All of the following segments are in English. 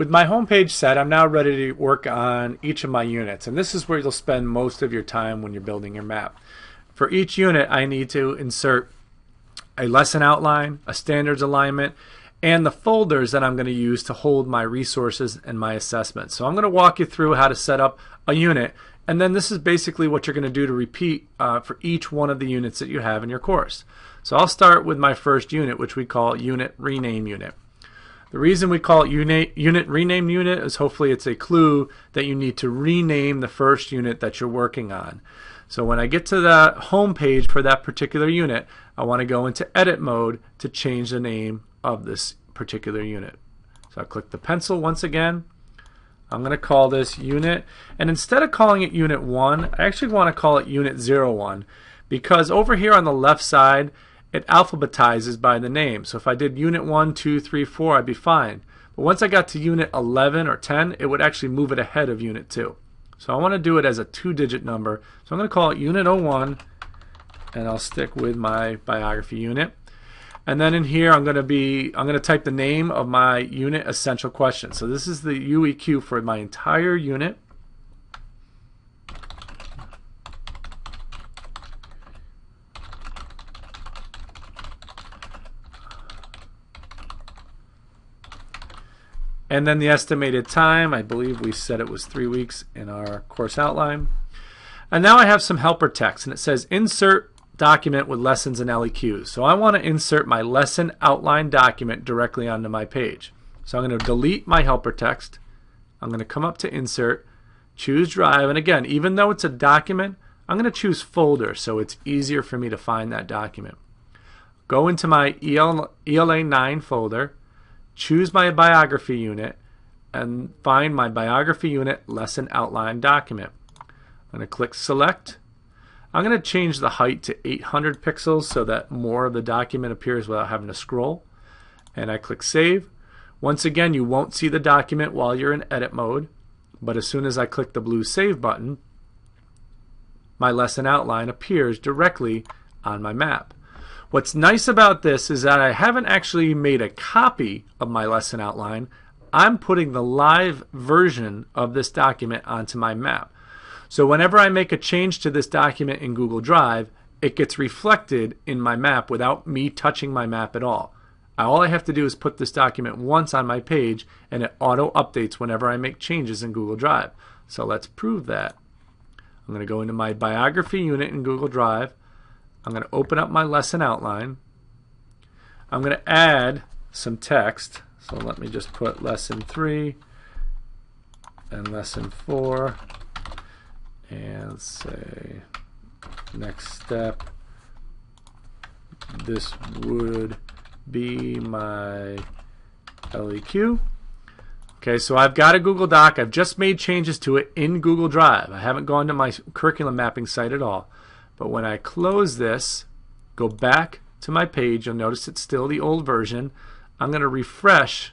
With my home page set, I'm now ready to work on each of my units, and this is where you'll spend most of your time when you're building your map. For each unit, I need to insert a lesson outline, a standards alignment, and the folders that I'm going to use to hold my resources and my assessments. So I'm going to walk you through how to set up a unit, and then this is basically what you're going to do to repeat for each one of the units that you have in your course. So I'll start with my first unit, which we call Unit Rename Unit. The reason we call it unit rename unit is hopefully it's a clue that you need to rename the first unit that you're working on. So when I get to the home page for that particular unit, I want to go into edit mode to change the name of this particular unit. So I'll click the pencil once again. I'm going to call this unit, and instead of calling it unit 1, I actually want to call it unit 01, because over here on the left side it alphabetizes by the name. So if I did unit 1, 2, 3, 4, I'd be fine. But once I got to unit 11 or 10, it would actually move it ahead of unit 2. So I want to do it as a 2-digit number. So I'm going to call it unit 01, and I'll stick with my biography unit. And then in here I'm going to type the name of my unit essential question. So this is the UEQ for my entire unit. And then the estimated time, I believe we said it was 3 weeks in our course outline. And now I have some helper text, and it says insert document with lessons and LEQs. So I want to insert my lesson outline document directly onto my page. So I'm going to delete my helper text. I'm going to come up to insert, choose drive, and again, even though it's a document, I'm going to choose folder so it's easier for me to find that document. Go into my ELA 9 folder, choose my biography unit, and find my biography unit lesson outline document. I'm going to click select. I'm going to change the height to 800 pixels so that more of the document appears without having to scroll. And I click save. Once again, you won't see the document while you're in edit mode, but as soon as I click the blue save button, my lesson outline appears directly on my map. What's nice about this is that I haven't actually made a copy of my lesson outline. I'm putting the live version of this document onto my map. So whenever I make a change to this document in Google Drive, it gets reflected in my map without me touching my map at all. All I have to do is put this document once on my page, and it auto updates whenever I make changes in Google Drive. So let's prove that. I'm going to go into my biography unit in Google Drive. I'm going to open up my lesson outline. I'm going to add some text. So let me just put lesson 3 and lesson 4 and say next step. This would be my LEQ. Okay, so I've got a Google Doc. I've just made changes to it in Google Drive. I haven't gone to my curriculum mapping site at all. But when I close this, go back to my page, you'll notice it's still the old version. I'm going to refresh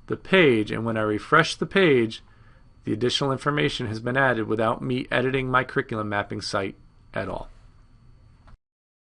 the page, and when I refresh the page, the additional information has been added without me editing my curriculum mapping site at all.